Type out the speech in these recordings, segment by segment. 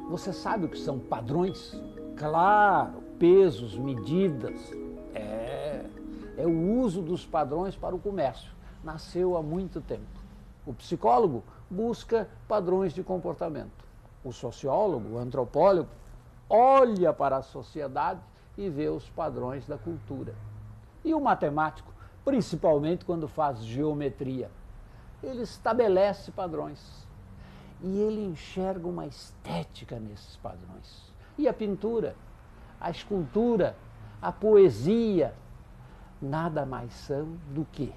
Você sabe o que são padrões? Claro, pesos, medidas. É o uso dos padrões para o comércio. Nasceu há muito tempo. O psicólogo busca padrões de comportamento. O sociólogo, o antropólogo, olha para a sociedade e vê os padrões da cultura. E o matemático, principalmente quando faz geometria, ele estabelece padrões. E ele enxerga uma estética nesses padrões. E a pintura, a escultura, a poesia, nada mais são do que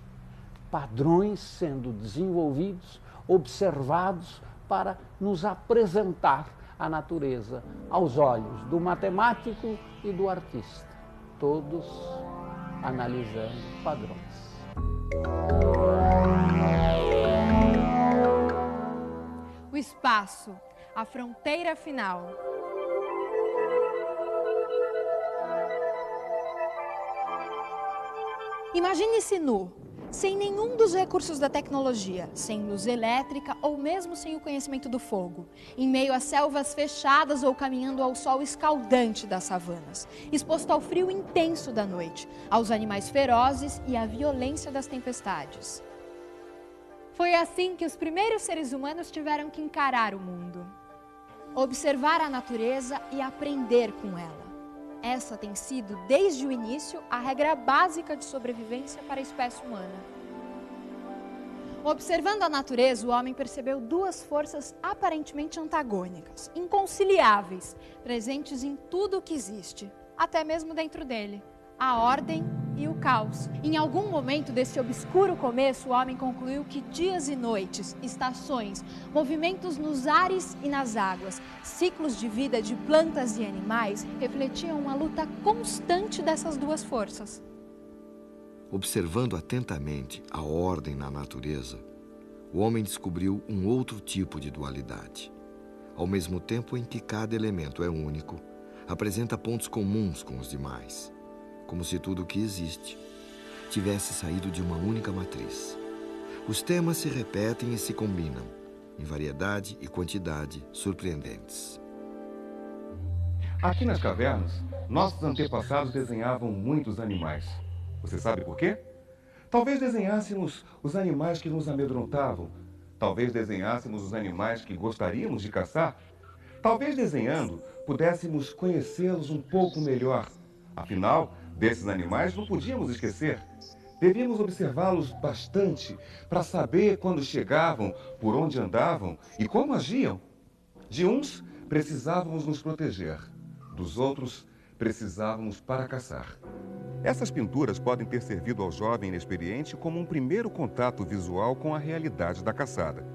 padrões sendo desenvolvidos, observados para nos apresentar a natureza aos olhos do matemático e do artista, todos analisando padrões. O espaço, a fronteira final. Imagine-se nu, sem nenhum dos recursos da tecnologia, sem luz elétrica ou mesmo sem o conhecimento do fogo, em meio a selvas fechadas ou caminhando ao sol escaldante das savanas, exposto ao frio intenso da noite, aos animais ferozes e à violência das tempestades. Foi assim que os primeiros seres humanos tiveram que encarar o mundo, observar a natureza e aprender com ela. Essa tem sido, desde o início, a regra básica de sobrevivência para a espécie humana. Observando a natureza, o homem percebeu duas forças aparentemente antagônicas, inconciliáveis, presentes em tudo o que existe, até mesmo dentro dele: a ordem e o caos. Em algum momento desse obscuro começo, o homem concluiu que dias e noites, estações, movimentos nos ares e nas águas, ciclos de vida de plantas e animais refletiam uma luta constante dessas duas forças. Observando atentamente a ordem na natureza, o homem descobriu um outro tipo de dualidade. Ao mesmo tempo em que cada elemento é único, apresenta pontos comuns com os demais, como se tudo o que existe tivesse saído de uma única matriz. Os temas se repetem e se combinam, em variedade e quantidade surpreendentes. Aqui nas cavernas, nossos antepassados desenhavam muitos animais. Você sabe por quê? Talvez desenhássemos os animais que nos amedrontavam. Talvez desenhássemos os animais que gostaríamos de caçar. Talvez desenhando, pudéssemos conhecê-los um pouco melhor. Afinal, desses animais não podíamos esquecer. Devíamos observá-los bastante para saber quando chegavam, por onde andavam e como agiam. De uns, precisávamos nos proteger. Dos outros, precisávamos para caçar. Essas pinturas podem ter servido ao jovem inexperiente como um primeiro contato visual com a realidade da caçada.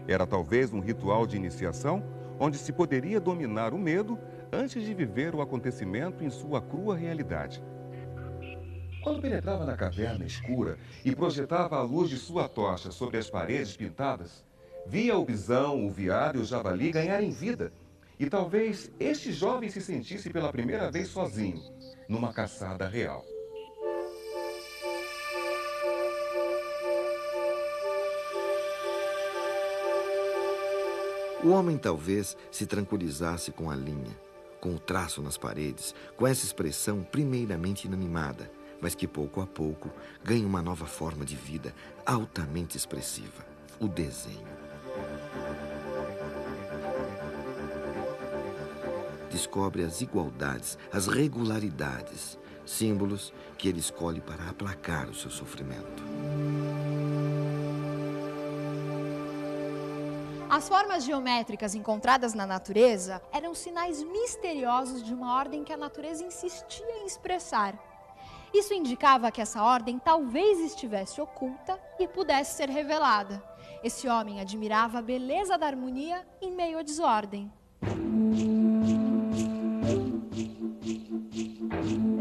Era talvez um ritual de iniciação onde se poderia dominar o medo antes de viver o acontecimento em sua crua realidade. Quando penetrava na caverna escura e projetava a luz de sua tocha sobre as paredes pintadas, via o bisão, o veado e o javali ganharem vida. E talvez este jovem se sentisse pela primeira vez sozinho, numa caçada real. O homem talvez se tranquilizasse com a linha, com o traço nas paredes, com essa expressão primeiramente inanimada, mas que pouco a pouco ganha uma nova forma de vida altamente expressiva: o desenho. Descobre as igualdades, as regularidades, símbolos que ele escolhe para aplacar o seu sofrimento. As formas geométricas encontradas na natureza eram sinais misteriosos de uma ordem que a natureza insistia em expressar. Isso indicava que essa ordem talvez estivesse oculta e pudesse ser revelada. Esse homem admirava a beleza da harmonia em meio à desordem.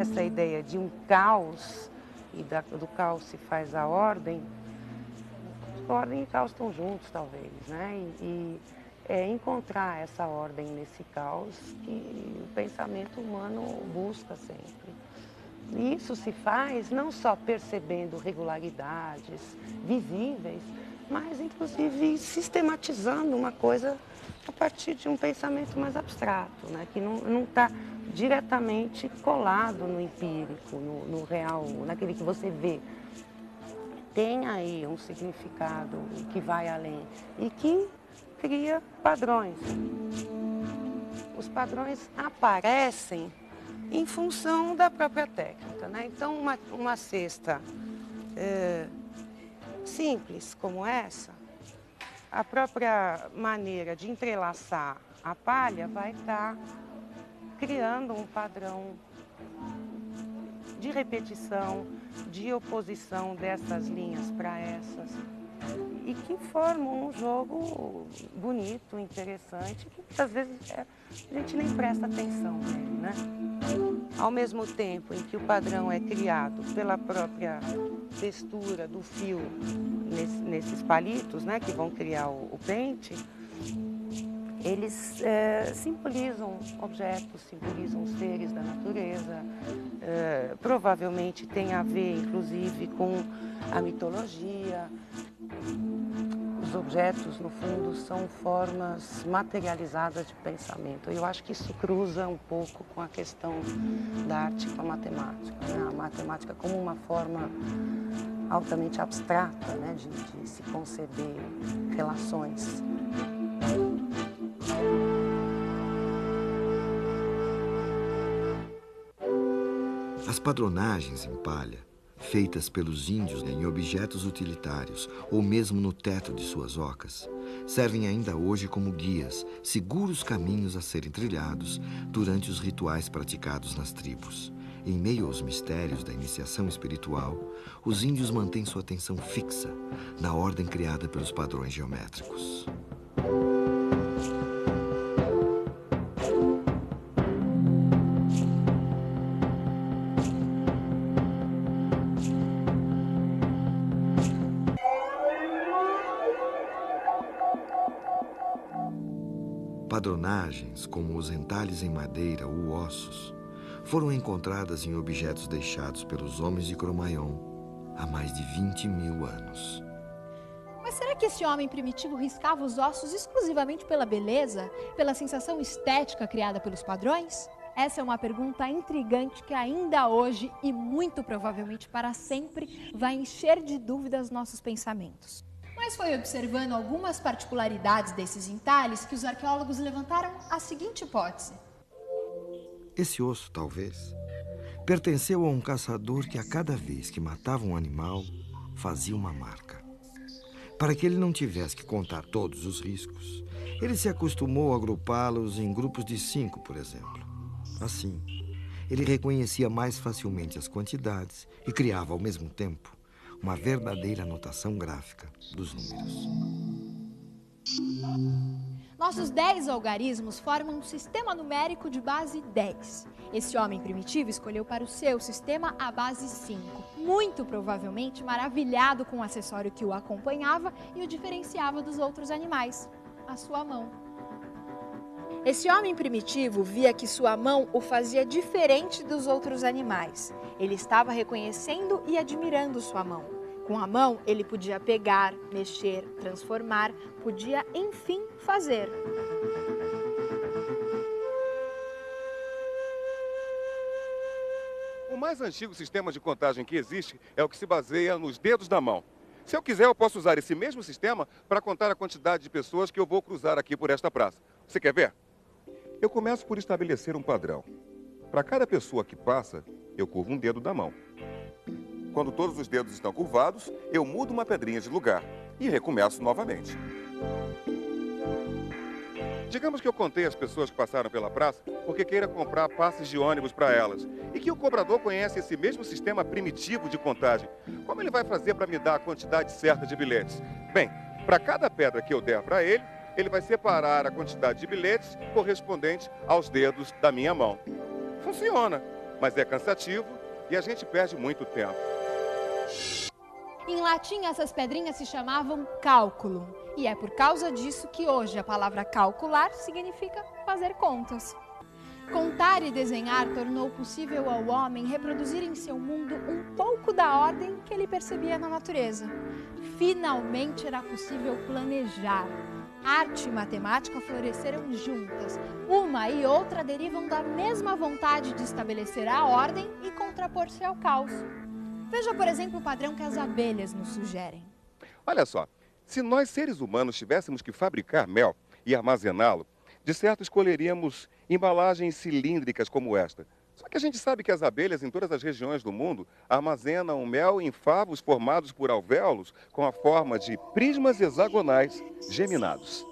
Essa ideia de um caos, e do caos se faz a ordem e caos estão juntos, talvez, né? E encontrar essa ordem nesse caos que o pensamento humano busca sempre. E isso se faz não só percebendo regularidades visíveis, mas inclusive sistematizando uma coisa a partir de um pensamento mais abstrato, né? Que não está diretamente colado no empírico, no real, naquele que você vê. Tem aí um significado que vai além e que cria padrões. Os padrões aparecem em função da própria técnica, né? Então, uma cesta simples como essa, a própria maneira de entrelaçar a palha vai estar criando um padrão de repetição, de oposição dessas linhas para essas, e que formam um jogo bonito, interessante, que muitas vezes a gente nem presta atenção nele, né? Ao mesmo tempo em que o padrão é criado pela própria textura do fio nesses palitos, né, que vão criar o pente, eles simbolizam objetos, simbolizam seres da natureza, provavelmente tem a ver, inclusive, com a mitologia. Os objetos, no fundo, são formas materializadas de pensamento. Eu acho que isso cruza um pouco com a questão da arte com a matemática, né? A matemática como uma forma altamente abstrata, né, de se conceber relações. As padronagens em palha, feitas pelos índios em objetos utilitários ou mesmo no teto de suas ocas, servem ainda hoje como guias, seguros caminhos a serem trilhados durante os rituais praticados nas tribos. Em meio aos mistérios da iniciação espiritual, os índios mantêm sua atenção fixa na ordem criada pelos padrões geométricos. Padronagens, como os entalhes em madeira ou ossos, foram encontradas em objetos deixados pelos homens de Cro-Magnon há mais de 20.000 anos. Mas será que esse homem primitivo riscava os ossos exclusivamente pela beleza, pela sensação estética criada pelos padrões? Essa é uma pergunta intrigante que ainda hoje, e muito provavelmente para sempre, vai encher de dúvidas nossos pensamentos. Mas foi observando algumas particularidades desses entalhes que os arqueólogos levantaram a seguinte hipótese. Esse osso, talvez, pertenceu a um caçador que a cada vez que matava um animal, fazia uma marca. Para que ele não tivesse que contar todos os riscos, ele se acostumou a agrupá-los em grupos de 5, por exemplo. Assim, ele reconhecia mais facilmente as quantidades e criava, ao mesmo tempo, uma verdadeira anotação gráfica dos números. Nossos 10 algarismos formam um sistema numérico de base 10. Esse homem primitivo escolheu para o seu sistema a base 5, muito provavelmente maravilhado com o acessório que o acompanhava e o diferenciava dos outros animais, a sua mão. Esse homem primitivo via que sua mão o fazia diferente dos outros animais. Ele estava reconhecendo e admirando sua mão. Com a mão, ele podia pegar, mexer, transformar, podia, enfim, fazer. O mais antigo sistema de contagem que existe é o que se baseia nos dedos da mão. Se eu quiser, eu posso usar esse mesmo sistema para contar a quantidade de pessoas que eu vou cruzar aqui por esta praça. Você quer ver? Eu começo por estabelecer um padrão. Para cada pessoa que passa, eu curvo um dedo da mão. Quando todos os dedos estão curvados, eu mudo uma pedrinha de lugar e recomeço novamente. Digamos que eu contei as pessoas que passaram pela praça porque queira comprar passes de ônibus para elas e que o cobrador conhece esse mesmo sistema primitivo de contagem. Como ele vai fazer para me dar a quantidade certa de bilhetes? Bem, para cada pedra que eu der para ele, ele vai separar a quantidade de bilhetes correspondente aos dedos da minha mão. Funciona, mas é cansativo e a gente perde muito tempo. Em latim, essas pedrinhas se chamavam cálculo. E é por causa disso que hoje a palavra calcular significa fazer contas. Contar e desenhar tornou possível ao homem reproduzir em seu mundo um pouco da ordem que ele percebia na natureza. Finalmente era possível planejar. Arte e matemática floresceram juntas. Uma e outra derivam da mesma vontade de estabelecer a ordem e contrapor-se ao caos. Veja, por exemplo, o padrão que as abelhas nos sugerem. Olha só, se nós seres humanos tivéssemos que fabricar mel e armazená-lo, de certo escolheríamos embalagens cilíndricas como esta. Só que a gente sabe que as abelhas em todas as regiões do mundo armazenam mel em favos formados por alvéolos com a forma de prismas hexagonais geminados.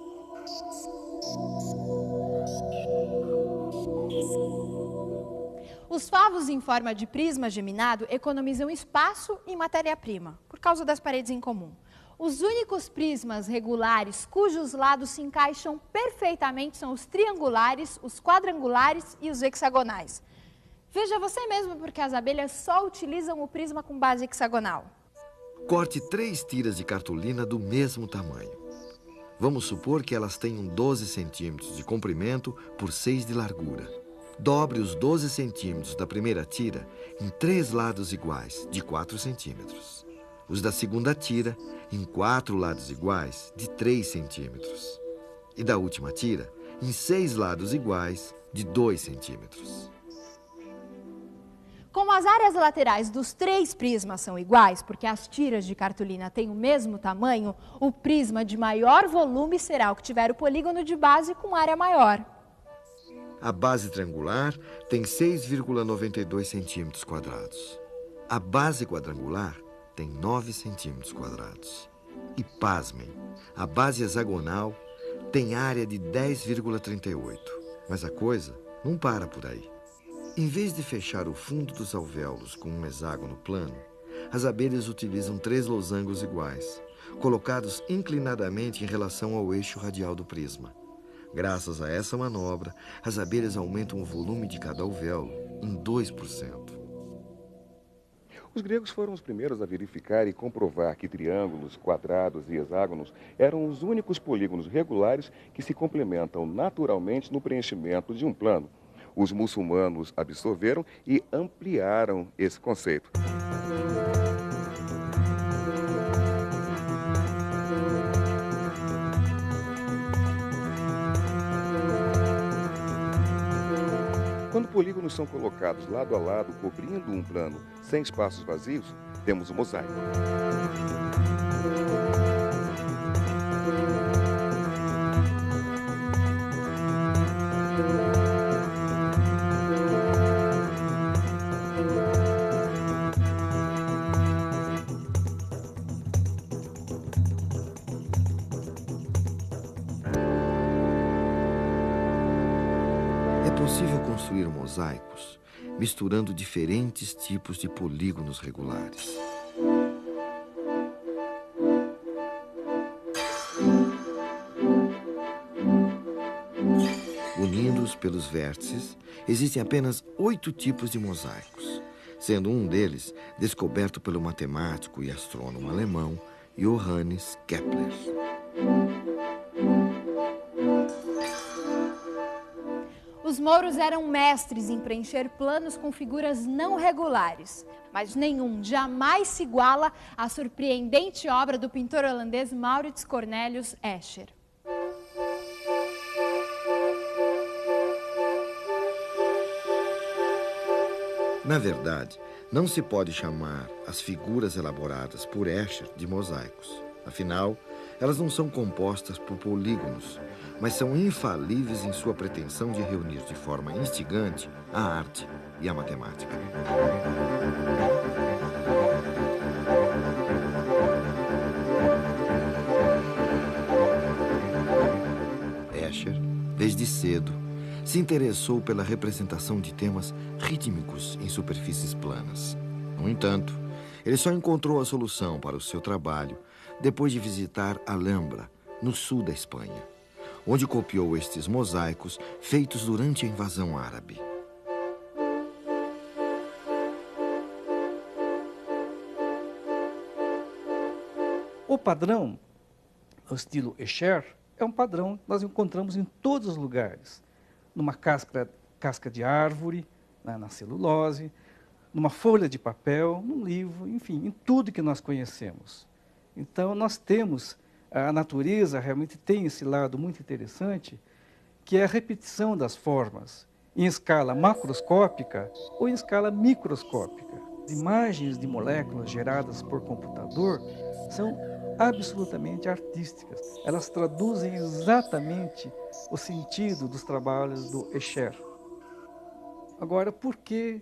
Os favos em forma de prisma geminado economizam espaço e matéria-prima, por causa das paredes em comum. Os únicos prismas regulares cujos lados se encaixam perfeitamente são os triangulares, os quadrangulares e os hexagonais. Veja você mesmo porque as abelhas só utilizam o prisma com base hexagonal. Corte 3 tiras de cartolina do mesmo tamanho. Vamos supor que elas tenham 12 centímetros de comprimento por 6 de largura. Dobre os 12 centímetros da primeira tira em 3 lados iguais, de 4 centímetros. Os da segunda tira em 4 lados iguais, de 3 centímetros. E da última tira em 6 lados iguais, de 2 centímetros. Como as áreas laterais dos 3 prismas são iguais, porque as tiras de cartolina têm o mesmo tamanho, o prisma de maior volume será o que tiver o polígono de base com área maior. A base triangular tem 6,92 centímetros quadrados. A base quadrangular tem 9 centímetros quadrados. E pasmem, a base hexagonal tem área de 10,38. Mas a coisa não para por aí. Em vez de fechar o fundo dos alvéolos com um hexágono plano, as abelhas utilizam 3 losangos iguais, colocados inclinadamente em relação ao eixo radial do prisma. Graças a essa manobra, as abelhas aumentam o volume de cada alvéolo em 2%. Os gregos foram os primeiros a verificar e comprovar que triângulos, quadrados e hexágonos eram os únicos polígonos regulares que se complementam naturalmente no preenchimento de um plano. Os muçulmanos absorveram e ampliaram esse conceito. Quando polígonos são colocados lado a lado, cobrindo um plano sem espaços vazios, temos o mosaico. É possível construir mosaicos misturando diferentes tipos de polígonos regulares. Unindo-os pelos vértices, existem apenas 8 tipos de mosaicos, sendo um deles descoberto pelo matemático e astrônomo alemão Johannes Kepler. Os mouros eram mestres em preencher planos com figuras não regulares, mas nenhum jamais se iguala à surpreendente obra do pintor holandês Maurits Cornelius Escher. Na verdade, não se pode chamar as figuras elaboradas por Escher de mosaicos. Afinal, elas não são compostas por polígonos, mas são infalíveis em sua pretensão de reunir de forma instigante a arte e a matemática. Escher, desde cedo, se interessou pela representação de temas rítmicos em superfícies planas. No entanto, ele só encontrou a solução para o seu trabalho depois de visitar Alhambra, no sul da Espanha, onde copiou estes mosaicos feitos durante a invasão árabe. O padrão, o estilo Escher, é um padrão que nós encontramos em todos os lugares. Numa casca de árvore, na celulose, numa folha de papel, num livro, enfim, em tudo que nós conhecemos. Então, nós temos A natureza realmente tem esse lado muito interessante, que é a repetição das formas, em escala macroscópica ou em escala microscópica. Imagens de moléculas geradas por computador são absolutamente artísticas. Elas traduzem exatamente o sentido dos trabalhos do Escher. Agora, por que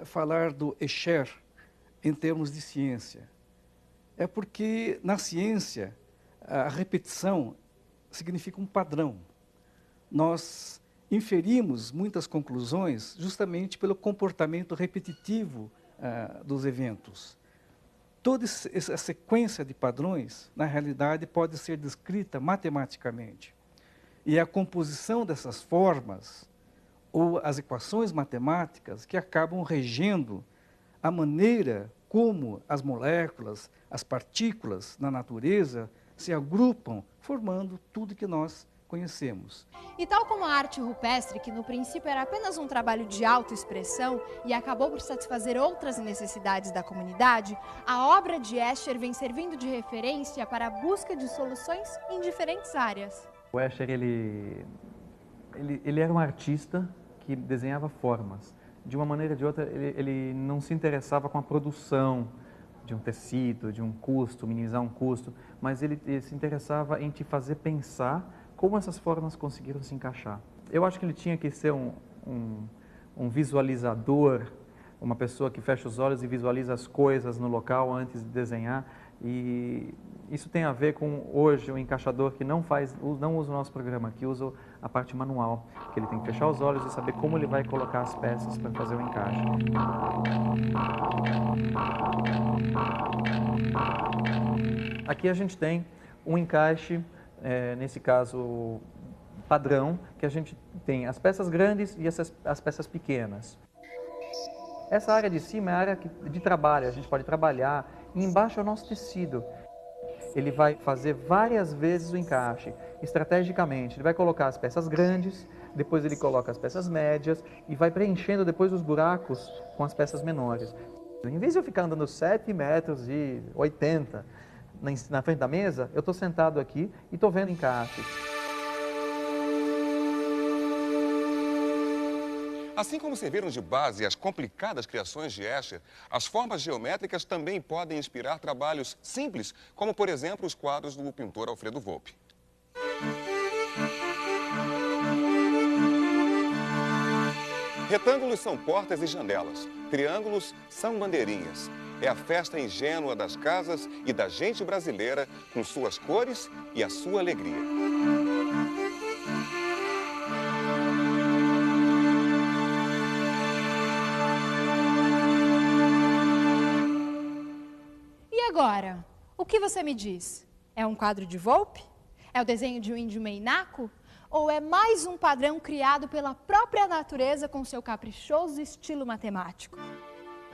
falar do Escher em termos de ciência? É porque, na ciência, a repetição significa um padrão. Nós inferimos muitas conclusões justamente pelo comportamento repetitivo dos eventos. Toda essa sequência de padrões, na realidade, pode ser descrita matematicamente. E é a composição dessas formas ou as equações matemáticas que acabam regendo a maneira como as moléculas, as partículas na natureza se agrupam, formando tudo que nós conhecemos. E tal como a arte rupestre, que no princípio era apenas um trabalho de autoexpressão e acabou por satisfazer outras necessidades da comunidade, a obra de Escher vem servindo de referência para a busca de soluções em diferentes áreas. O Escher, ele era um artista que desenhava formas. De uma maneira ou de outra, ele não se interessava com a produção de um tecido, de um custo, minimizar um custo, mas ele se interessava em te fazer pensar como essas formas conseguiram se encaixar. Eu acho que ele tinha que ser um visualizador, uma pessoa que fecha os olhos e visualiza as coisas no local antes de desenhar. E isso tem a ver com, hoje, o encaixador que não usa o nosso programa, que usa a parte manual, que ele tem que fechar os olhos e saber como ele vai colocar as peças para fazer o encaixe. Aqui a gente tem um encaixe, nesse caso padrão, que a gente tem as peças grandes e as peças pequenas. Essa área de cima é a área de trabalho, a gente pode trabalhar, e embaixo é o nosso tecido. Ele vai fazer várias vezes o encaixe, estrategicamente. Ele vai colocar as peças grandes, depois ele coloca as peças médias e vai preenchendo depois os buracos com as peças menores. Em vez de eu ficar andando 7,80 metros na frente da mesa, eu estou sentado aqui e estou vendo encaixe. Assim como serviram de base as complicadas criações de Escher, as formas geométricas também podem inspirar trabalhos simples, como, por exemplo, os quadros do pintor Alfredo Volpi. Retângulos são portas e janelas, triângulos são bandeirinhas. É a festa ingênua das casas e da gente brasileira, com suas cores e a sua alegria. E agora, o que você me diz? É um quadro de Volpi? É o desenho de um índio meinaco? Ou é mais um padrão criado pela própria natureza com seu caprichoso estilo matemático?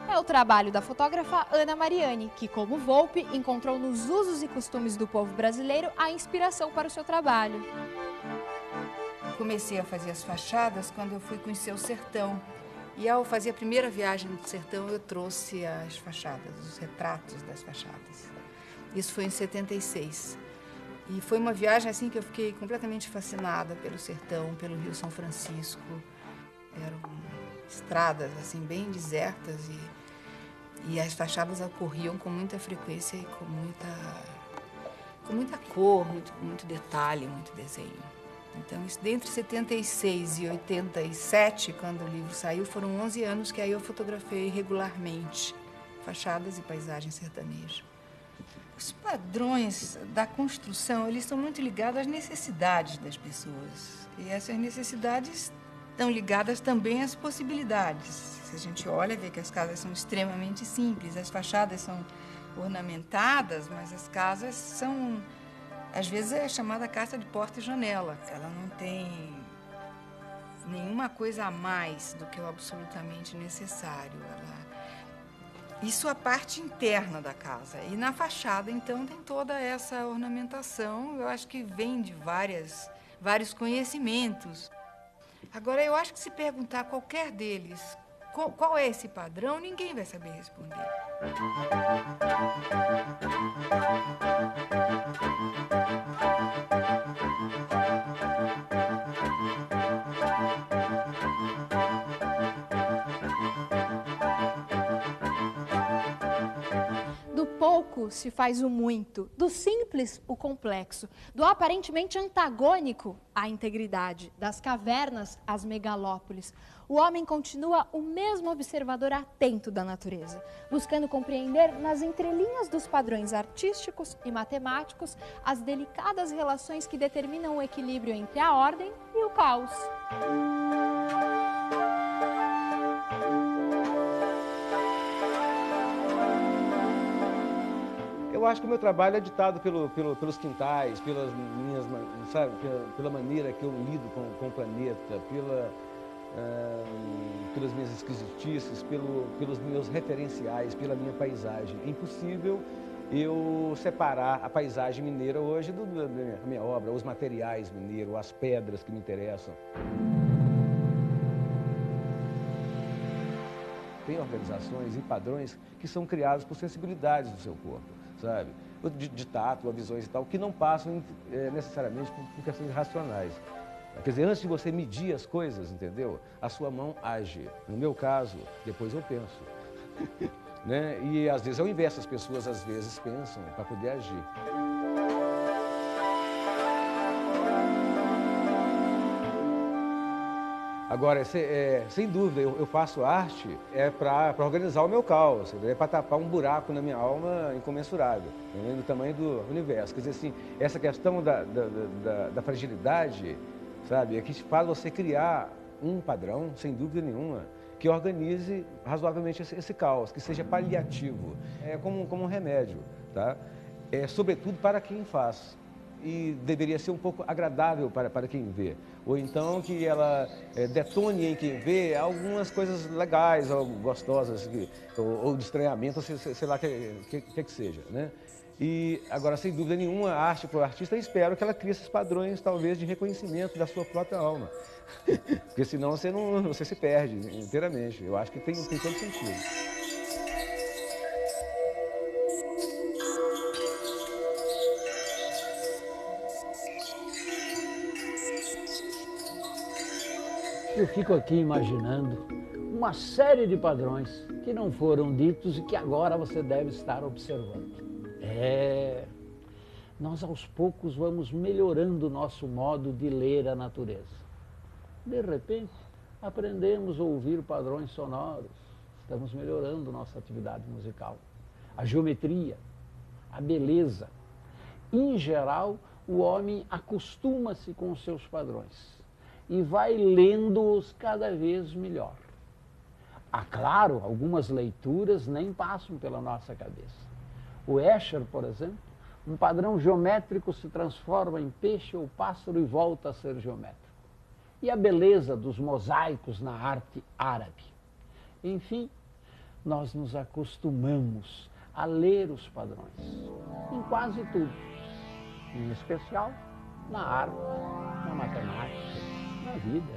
É o trabalho da fotógrafa Ana Mariani, que, como Volpi, encontrou nos usos e costumes do povo brasileiro a inspiração para o seu trabalho. Comecei a fazer as fachadas quando eu fui conhecer o sertão. E ao fazer a primeira viagem do sertão, eu trouxe as fachadas, os retratos das fachadas. Isso foi em 76. E foi uma viagem assim que eu fiquei completamente fascinada pelo sertão, pelo Rio São Francisco. Eram estradas assim bem desertas e as fachadas ocorriam com muita frequência e com muita cor, muito detalhe, muito desenho. Então, isso, entre 76 e 87, quando o livro saiu, foram 11 anos que aí eu fotografei regularmente fachadas e paisagem sertaneja. Os padrões da construção, eles estão muito ligados às necessidades das pessoas. E essas necessidades estão ligadas também às possibilidades. Se a gente olha, vê que as casas são extremamente simples, as fachadas são ornamentadas, mas as casas são, às vezes, é chamada casa de porta e janela. Ela não tem nenhuma coisa a mais do que o absolutamente necessário. Isso é a parte interna da casa. E na fachada, então, tem toda essa ornamentação, eu acho que vem de vários conhecimentos. Agora, eu acho que se perguntar a qualquer deles qual é esse padrão, ninguém vai saber responder. Do pouco se faz o muito, do simples o complexo, do aparentemente antagônico à integridade, das cavernas às megalópolis. O homem continua o mesmo observador atento da natureza, buscando compreender nas entrelinhas dos padrões artísticos e matemáticos as delicadas relações que determinam o equilíbrio entre a ordem e o caos. Eu acho que o meu trabalho é ditado pelos quintais, pelas minhas, sabe, pela maneira que eu lido com o planeta, pelas minhas esquisitices, pelos meus referenciais, pela minha paisagem. É impossível eu separar a paisagem mineira hoje da minha obra, os materiais mineiros, as pedras que me interessam. Tem organizações e padrões que são criados por sensibilidades do seu corpo, sabe? De tato, visões e tal, que não passam necessariamente por questões racionais. Quer dizer, antes de você medir as coisas, entendeu? A sua mão age. No meu caso, depois eu penso. Né? E às vezes é o inverso, as pessoas às vezes pensam para poder agir. Agora, sem dúvida, eu faço arte para organizar o meu caos, para tapar um buraco na minha alma incomensurável, do tamanho do universo. Quer dizer, assim, essa questão da fragilidade, sabe, é que faz você criar um padrão, sem dúvida nenhuma, que organize razoavelmente esse caos, que seja paliativo, como um remédio, tá? Sobretudo para quem faz. E deveria ser um pouco agradável para quem vê. Ou então que ela detone em quem vê algumas coisas legais, ou gostosas, ou de estranhamento, sei lá o que seja, né? E agora, sem dúvida nenhuma, a arte para o artista, eu espero que ela crie esses padrões, talvez, de reconhecimento da sua própria alma. Porque senão você se perde inteiramente. Eu acho que tem todo sentido. Eu fico aqui imaginando uma série de padrões que não foram ditos e que agora você deve estar observando. Nós aos poucos vamos melhorando o nosso modo de ler a natureza. De repente, aprendemos a ouvir padrões sonoros, estamos melhorando nossa atividade musical. A geometria, a beleza. Em geral, o homem acostuma-se com os seus padrões e vai lendo-os cada vez melhor. Claro, algumas leituras nem passam pela nossa cabeça. O Escher, por exemplo, um padrão geométrico se transforma em peixe ou pássaro e volta a ser geométrico. E a beleza dos mosaicos na arte árabe. Enfim, nós nos acostumamos a ler os padrões em quase tudo, em especial na arte, na matemática, na vida.